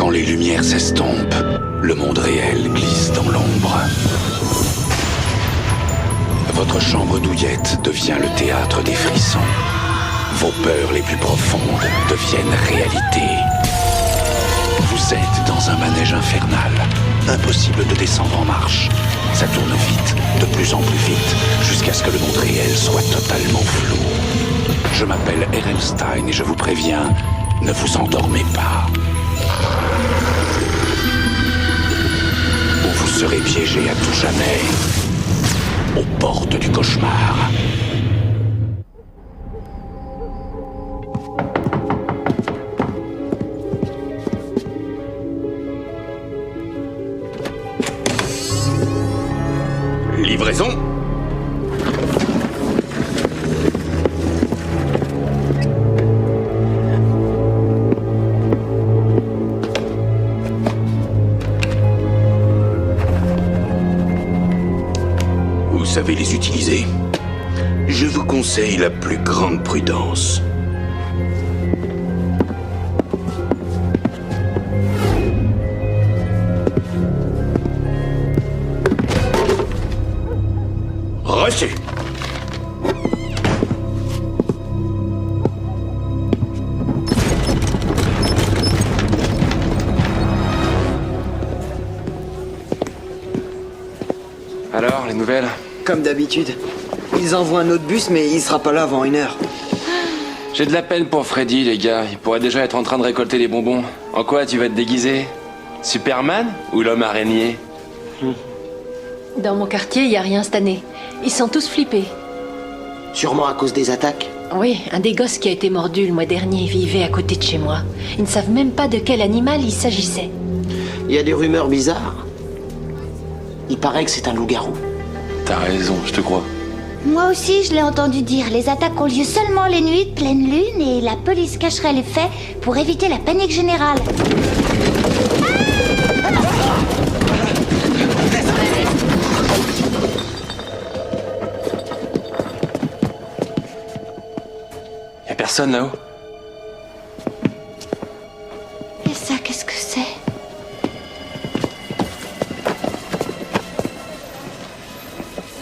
Quand les lumières s'estompent, le monde réel glisse dans l'ombre. Votre chambre douillette devient le théâtre des frissons. Vos peurs les plus profondes deviennent réalité. Vous êtes dans un manège infernal. Impossible de descendre en marche. Ça tourne vite, de plus en plus vite, jusqu'à ce que le monde réel soit totalement flou. Je m'appelle Ehrenstein et je vous préviens, ne vous endormez pas. Ou vous serez piégé à tout jamais aux portes du cauchemar. Livraison ? Vous savez les utiliser. Je vous conseille la plus grande prudence. Reçu. Alors, les nouvelles? Comme d'habitude. Ils envoient un autre bus, mais il sera pas là avant 1 heure. J'ai de la peine pour Freddy, les gars. Il pourrait déjà être en train de récolter les bonbons. En quoi tu vas te déguiser? Superman ou l'homme araignée? Dans mon quartier, il y a rien cette année. Ils sont tous flippés. Sûrement à cause des attaques. Oui, un des gosses qui a été mordu le mois dernier vivait à côté de chez moi. Ils ne savent même pas de quel animal il s'agissait. Il y a des rumeurs bizarres. Il paraît que c'est un loup-garou. T'as raison, je te crois. Moi aussi, je l'ai entendu dire. Les attaques ont lieu seulement les nuits de pleine lune et la police cacherait les faits pour éviter la panique générale. Y'a personne là-haut? Et ça, qu'est-ce que c'est?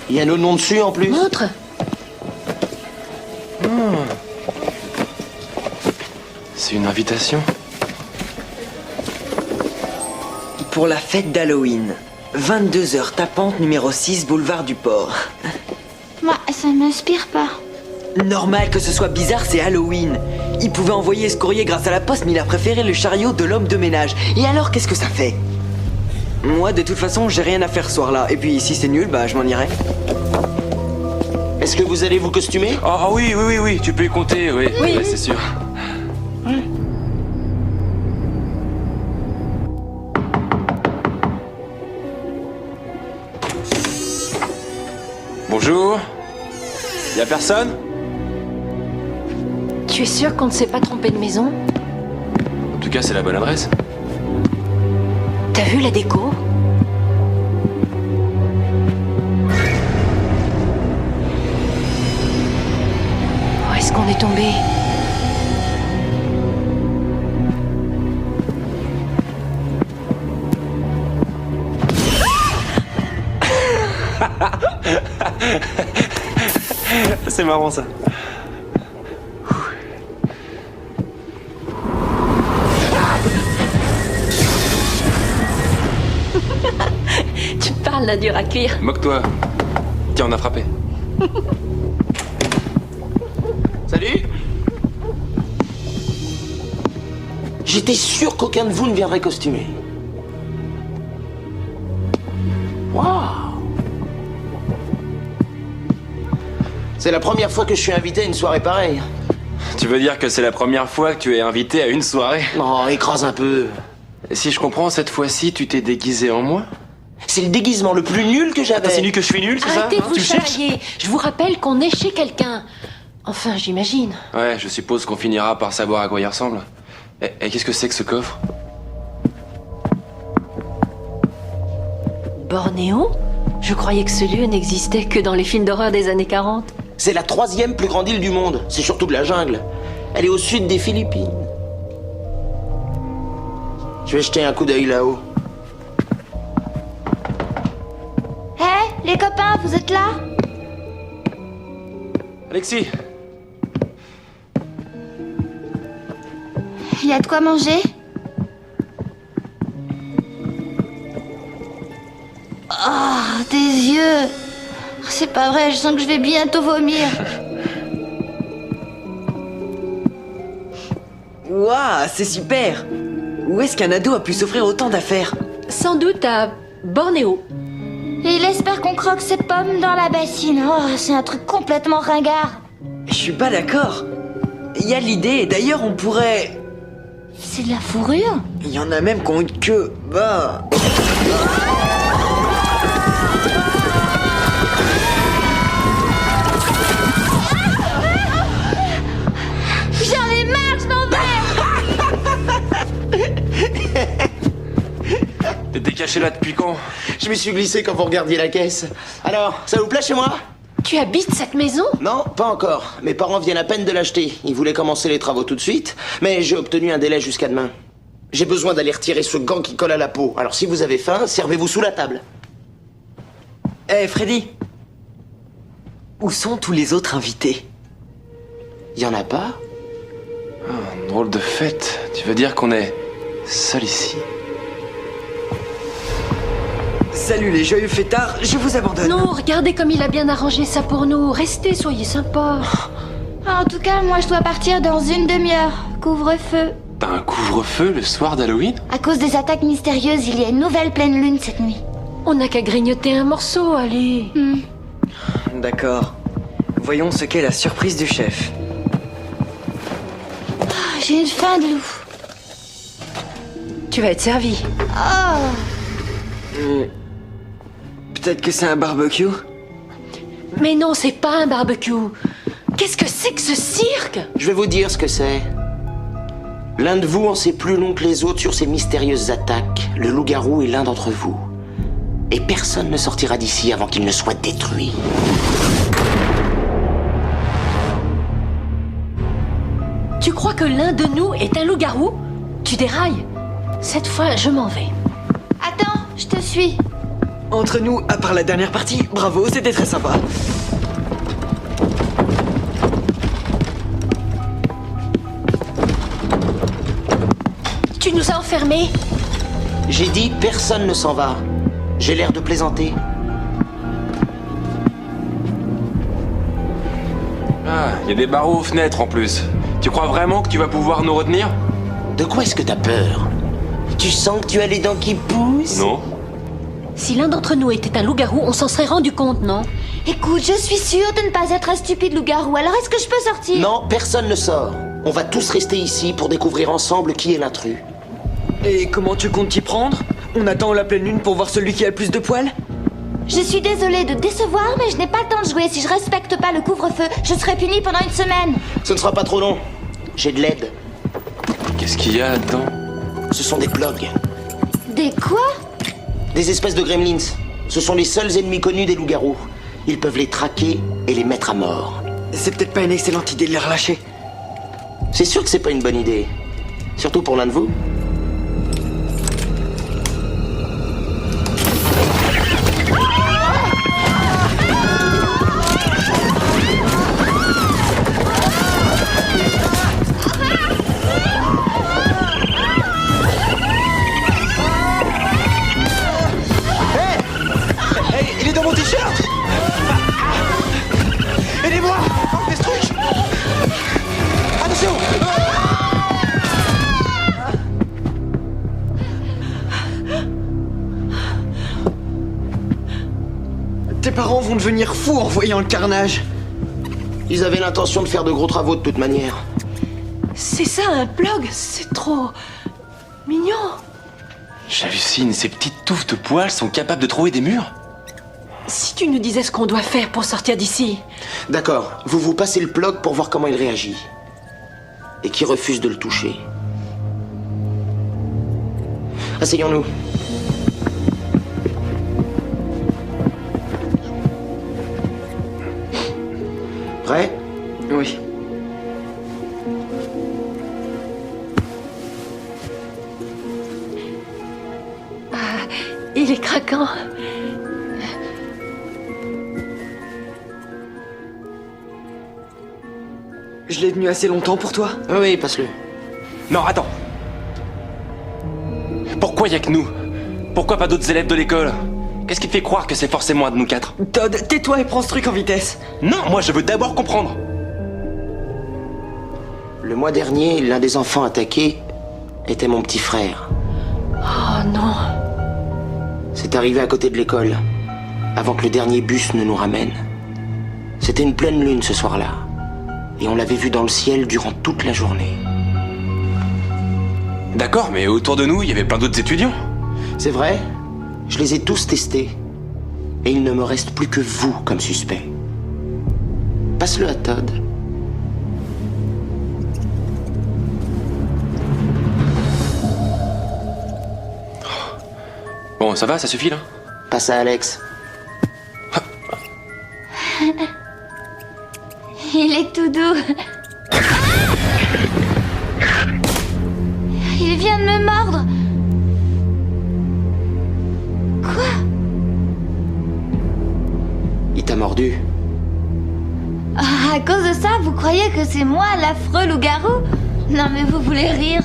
Il y a nos noms dessus en plus. Montre. C'est une invitation? Pour la fête d'Halloween. 22h tapante numéro 6, boulevard du Port. Moi, ça m'inspire pas. Normal que ce soit bizarre, c'est Halloween. Il pouvait envoyer ce courrier grâce à la poste, mais il a préféré le chariot de l'homme de ménage. Et alors, qu'est-ce que ça fait? Moi, de toute façon, j'ai rien à faire ce soir-là. Et puis, si c'est nul, bah, je m'en irai. Est-ce que vous allez vous costumer? Oh oui, tu peux y compter, oui. Oui. Ouais, c'est sûr. Bonjour. Y'a personne? Tu es sûr qu'on ne s'est pas trompé de maison? En tout cas, c'est la bonne adresse. T'as vu la déco? Où est-ce qu'on est tombé? C'est marrant ça. Tu parles d'un dur à cuire. Moque-toi. Tiens, on a frappé. Salut. J'étais sûr qu'aucun de vous ne viendrait costumé. Waouh. C'est la première fois que je suis invité à une soirée pareille. Tu veux dire que c'est la première fois que tu es invité à une soirée? Non, écrase un peu. Si je comprends, cette fois-ci, tu t'es déguisé en moi? C'est le déguisement le plus nul que j'avais. T'insinues que je suis nul, c'est ça? Arrêtez de vous Tu cherches? chamailler. Je vous rappelle qu'on est chez quelqu'un. Enfin, j'imagine. Ouais, je suppose qu'on finira par savoir à quoi il ressemble. Et qu'est-ce que c'est que ce coffre? Bornéo? Je croyais que ce lieu n'existait que dans les films d'horreur des années 40. C'est la 3e plus grande île du monde. C'est surtout de la jungle. Elle est au sud des Philippines. Je vais jeter un coup d'œil là-haut. Hé, les copains, vous êtes là? Alexis, Il y a de quoi manger? Oh, des yeux. C'est pas vrai, je sens que je vais bientôt vomir. Waouh, c'est super! Où est-ce qu'un ado a pu s'offrir autant d'affaires? Sans doute à Bornéo. Et il espère qu'on croque ses pommes dans la bassine. Oh, c'est un truc complètement ringard. Je suis pas d'accord. Il y a l'idée, d'ailleurs on pourrait... C'est de la fourrure? Il y en a même qui ont une queue. Bah... J'en ai marre, je m'en vais. t'étais caché là depuis quand? Je m'y suis glissé quand vous regardiez la caisse. Alors, ça vous plaît chez moi? Tu habites cette maison? Non, pas encore. Mes parents viennent à peine de l'acheter. Ils voulaient commencer les travaux tout de suite, mais j'ai obtenu un délai jusqu'à demain. J'ai besoin d'aller retirer ce gant qui colle à la peau. Alors si vous avez faim, servez-vous sous la table. Eh, Freddy! Où sont tous les autres invités? Y en a pas? Drôle de fête. Tu veux dire qu'on est seul ici? Salut les joyeux fêtards, je vous abandonne. Non, regardez comme il a bien arrangé ça pour nous. Restez, soyez sympas. En tout cas, moi je dois partir dans une demi-heure. Couvre-feu. T'as un couvre-feu le soir d'Halloween? À cause des attaques mystérieuses, il y a une nouvelle pleine lune cette nuit. On n'a qu'à grignoter un morceau, allez. D'accord. Voyons ce qu'est la surprise du chef. Oh, j'ai une faim de loup. Tu vas être servi. Oh, Peut-être que c'est un barbecue? Mais non, c'est pas un barbecue. Qu'est-ce que c'est que ce cirque? Je vais vous dire ce que c'est. L'un de vous en sait plus long que les autres sur ces mystérieuses attaques. Le loup-garou est l'un d'entre vous. Et personne ne sortira d'ici avant qu'il ne soit détruit. Tu crois que l'un de nous est un loup-garou? Tu dérailles. Cette fois, je m'en vais. attends, je te suis. Entre nous, à part la dernière partie, bravo, c'était très sympa. Tu nous as enfermés. J'ai dit personne ne s'en va. J'ai l'air de plaisanter. Ah, il y a des barreaux aux fenêtres en plus. Tu crois vraiment que tu vas pouvoir nous retenir? De quoi est-ce que t'as peur? Tu sens que tu as les dents qui poussent? Non. Si l'un d'entre nous était un loup-garou, on s'en serait rendu compte, non? Écoute, je suis sûre de ne pas être un stupide loup-garou, alors est-ce que je peux sortir? Non, personne ne sort. On va tous rester ici pour découvrir ensemble qui est l'intrus. Et comment tu comptes t'y prendre? On attend la pleine lune pour voir celui qui a le plus de poils? Je suis désolée de décevoir, mais je n'ai pas le temps de jouer. Si je respecte pas le couvre-feu, je serai punie pendant une semaine. Ce ne sera pas trop long. J'ai de l'aide. Qu'est-ce qu'il y a là-dedans? Ce sont des plogs. Des quoi? Des espèces de gremlins. Ce sont les seuls ennemis connus des loups-garous. Ils peuvent les traquer et les mettre à mort. C'est peut-être pas une excellente idée de les relâcher. C'est sûr que c'est pas une bonne idée. Surtout pour l'un de vous. Hey, il est dans mon t-shirt. Aidez-moi. Enlevez ce truc. Attention. Tes parents vont devenir fous en voyant le carnage. Ils avaient l'intention de faire de gros travaux de toute manière. C'est ça, un plug? C'est trop... mignon. J'hallucine, ces petites touffes de poils sont capables de trouver des murs? Si tu nous disais ce qu'on doit faire pour sortir d'ici. D'accord, vous vous passez le plug pour voir comment il réagit. Et qui refuse de le toucher. Asseyons-nous. Prêt? Oui. Il est craquant. Je l'ai tenu assez longtemps pour toi. Oui, passe-le. Non, attends. Pourquoi y a que nous? Pourquoi pas d'autres élèves de l'école? Qu'est-ce qui te fait croire que c'est forcément un de nous quatre? Todd, tais-toi et prends ce truc en vitesse. Non, moi je veux d'abord comprendre. Le mois dernier, l'un des enfants attaqués était mon petit frère. Oh non. C'est arrivé à côté de l'école, avant que le dernier bus ne nous ramène. C'était une pleine lune ce soir-là, et on l'avait vu dans le ciel durant toute la journée. D'accord, mais autour de nous, il y avait plein d'autres étudiants. C'est vrai, je les ai tous testés, et il ne me reste plus que vous comme suspect. Passe-le à Todd. Bon, ça va, ça suffit là? Passe à Alex. Il est tout doux. Il vient de me mordre. Quoi? Il t'a mordu. Ah, à cause de ça, vous croyez que c'est moi, l'affreux loup-garou? Non mais vous voulez rire.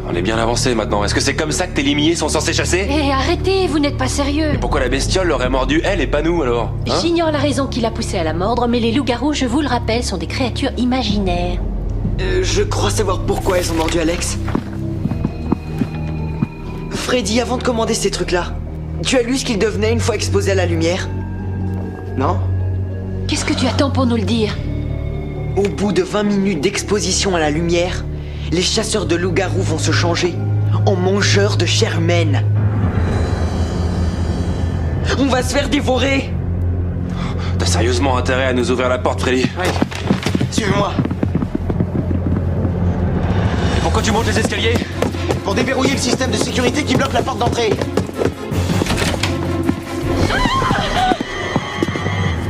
On est bien avancé maintenant. Est-ce que c'est comme ça que tes limiers sont censés chasser? Hé, arrêtez, vous n'êtes pas sérieux. Et pourquoi la bestiole l'aurait mordu elle et pas nous alors? Hein? J'ignore la raison qui l'a poussé à la mordre, mais les loups-garous, je vous le rappelle, sont des créatures imaginaires. Je crois savoir pourquoi elles ont mordu Alex. Freddy, avant de commander ces trucs-là, tu as lu ce qu'ils devenaient une fois exposés à la lumière? Non? Qu'est-ce que tu attends pour nous le dire? Au bout de 20 minutes d'exposition à la lumière, les chasseurs de loups-garous vont se changer en mangeurs de chair humaine. On va se faire dévorer! T'as sérieusement intérêt à nous ouvrir la porte, Freddy? Oui. Suivez-moi. Et pourquoi tu montes les escaliers? Pour déverrouiller le système de sécurité qui bloque la porte d'entrée.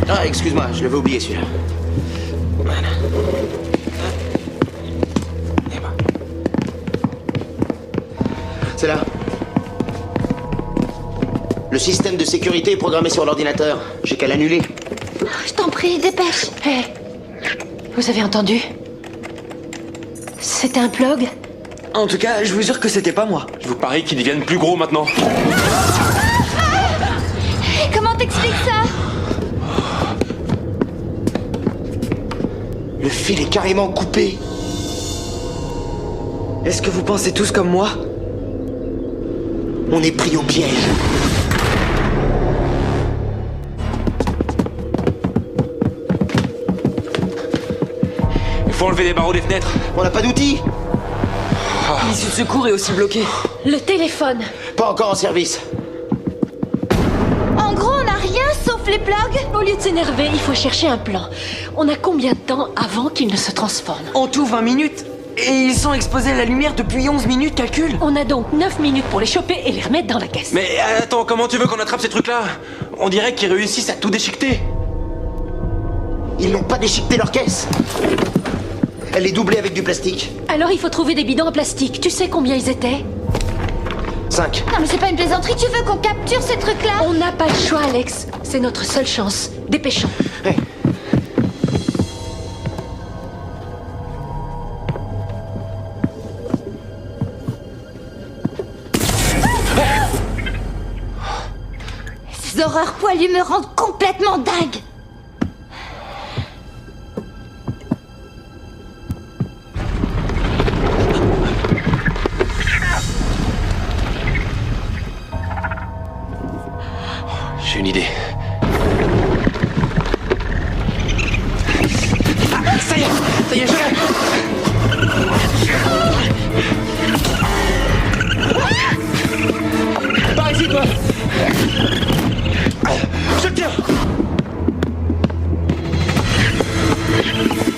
Ah, excuse-moi, je l'avais oublié celui-là. Voilà. Et ben. C'est là. Le système de sécurité est programmé sur l'ordinateur. J'ai qu'à l'annuler. Je t'en prie, dépêche. Hé, vous avez entendu? C'était un plug? En tout cas, je vous jure que c'était pas moi. Je vous parie qu'ils deviennent plus gros maintenant. Comment t'expliques ça? Le fil est carrément coupé. Est-ce que vous pensez tous comme moi? On est pris au piège. Il faut enlever les barreaux des fenêtres. On n'a pas d'outils. L'issue de secours est aussi bloquée. Le téléphone. Pas encore en service. En gros, on n'a rien sauf les plugs. Au lieu de s'énerver, il faut chercher un plan. On a combien de temps avant qu'il ne se transforme? En tout 20 minutes. Et ils sont exposés à la lumière depuis 11 minutes, calcul. On a donc 9 minutes pour les choper et les remettre dans la caisse. Mais attends, comment tu veux qu'on attrape ces trucs-là? On dirait qu'ils réussissent à tout déchiqueter. Ils n'ont pas déchiqueté leur caisse. Elle est doublée avec du plastique. Alors il faut trouver des bidons en plastique. Tu sais combien ils étaient? 5. Non mais c'est pas une plaisanterie, tu veux qu'on capture ces trucs-là? On n'a pas le choix, Alex. C'est notre seule chance. Dépêchons. Hey. Ces horreurs poilues me rendent complètement dingue. J'ai une idée. Ah, ça y est, je l'ai. Par ici, toi. Je tiens.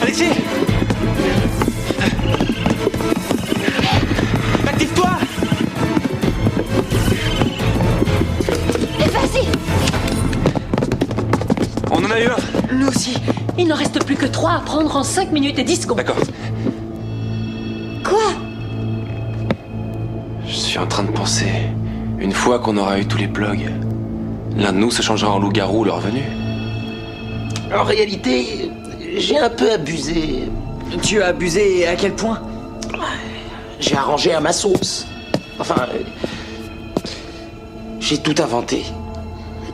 Alexis. Active-toi. Vas-y. On en a eu un. Nous aussi. Il n'en reste plus que 3 à prendre en 5 minutes et 10 secondes. D'accord. Quoi? Je suis en train de penser. Une fois qu'on aura eu tous les plugs, l'un de nous se changera en loup-garou leur venue. En réalité, j'ai un peu abusé. Tu as abusé à quel point? J'ai arrangé à ma sauce. Enfin, j'ai tout inventé.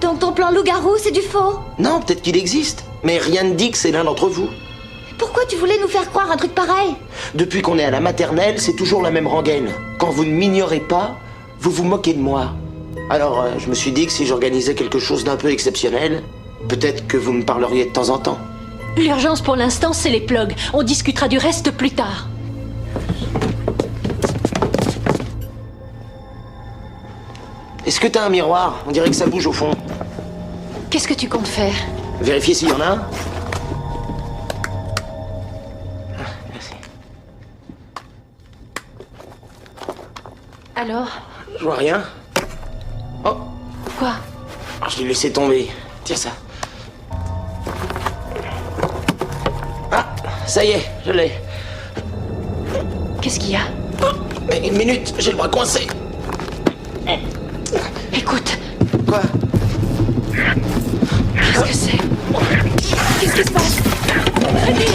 Donc ton plan loup-garou, c'est du faux? Non, peut-être qu'il existe, mais rien ne dit que c'est l'un d'entre vous. Pourquoi tu voulais nous faire croire un truc pareil? Depuis qu'on est à la maternelle, c'est toujours la même rengaine. Quand vous ne m'ignorez pas, vous vous moquez de moi. Alors, je me suis dit que si j'organisais quelque chose d'un peu exceptionnel, peut-être que vous me parleriez de temps en temps. L'urgence pour l'instant, c'est les plugs. On discutera du reste plus tard. Est-ce que t'as un miroir? On dirait que ça bouge au fond. Qu'est-ce que tu comptes faire? Vérifiez s'il y en a un. Merci. Alors? Je vois rien. Oh, Quoi? je l'ai laissé tomber. Tiens ça. Ah, ça y est, je l'ai. Qu'est-ce qu'il y a? Mais une minute, j'ai le bras coincé. Écoute, Quoi? qu'est-ce que c'est? Qu'est-ce qui se passe? Freddy!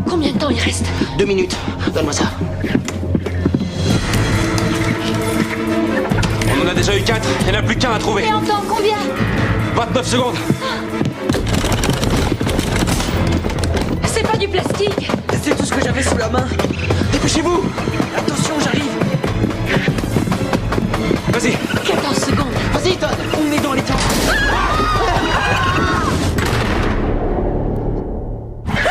Combien de temps il reste? 2 minutes. Donne-moi ça. On en a déjà eu 4, il n'y en a plus qu'un à trouver. Et en temps, combien? 29 secondes. C'est pas du plastique! C'est tout ce que j'avais sous la main. Dépêchez-vous. Attention, j'arrive. Vas-y. 14 secondes! Vas-y, Todd. On est dans les temps.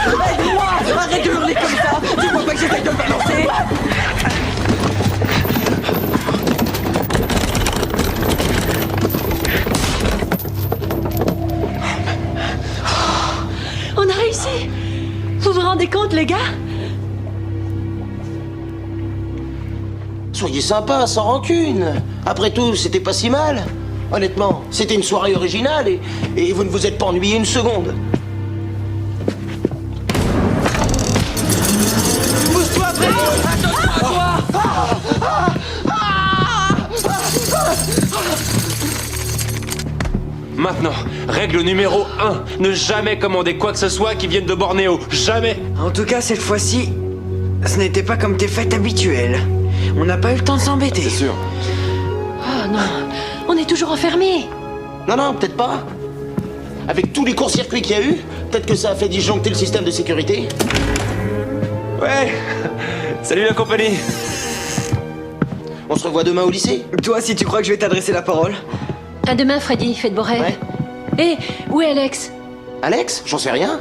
Aide-moi! Arrête de hurler comme ça! Tu vois pas que j'essaie de le balancer? On a réussi! Vous vous rendez compte, les gars? Soyez sympa, sans rancune. Après tout, c'était pas si mal. Honnêtement, c'était une soirée originale et vous ne vous êtes pas ennuyé une seconde. Pousse-toi, Freddy! Attention à toi! Maintenant, règle numéro 1. Ne jamais commander quoi que ce soit qui vienne de Bornéo. Jamais. En tout cas, cette fois-ci, ce n'était pas comme tes fêtes habituelles. On n'a pas eu le temps de s'embêter. C'est sûr. Oh non, on est toujours enfermés. Non, non, peut-être pas. Avec tous les courts-circuits qu'il y a eu, peut-être que ça a fait disjoncter le système de sécurité. Ouais. Salut la compagnie. On se revoit demain au lycée? Toi, si tu crois que je vais t'adresser la parole. À demain, Freddy, faites beau rêve. Ouais. Et où est Alex? Alex? J'en sais rien.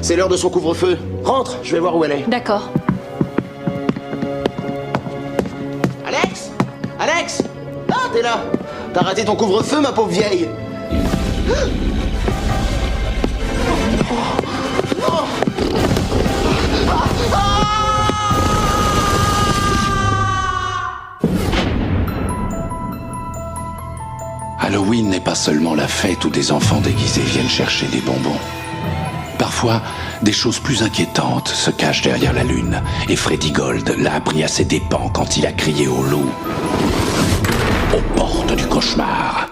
C'est l'heure de son couvre-feu. Rentre, je vais voir où elle est. D'accord. Alex? Alex? Ah, t'es là. T'as raté ton couvre-feu, ma pauvre vieille. Halloween n'est pas seulement la fête où des enfants déguisés viennent chercher des bonbons. Parfois, des choses plus inquiétantes se cachent derrière la lune, et Freddy Gold l'a appris à ses dépens quand il a crié au loup. Aux portes du cauchemar.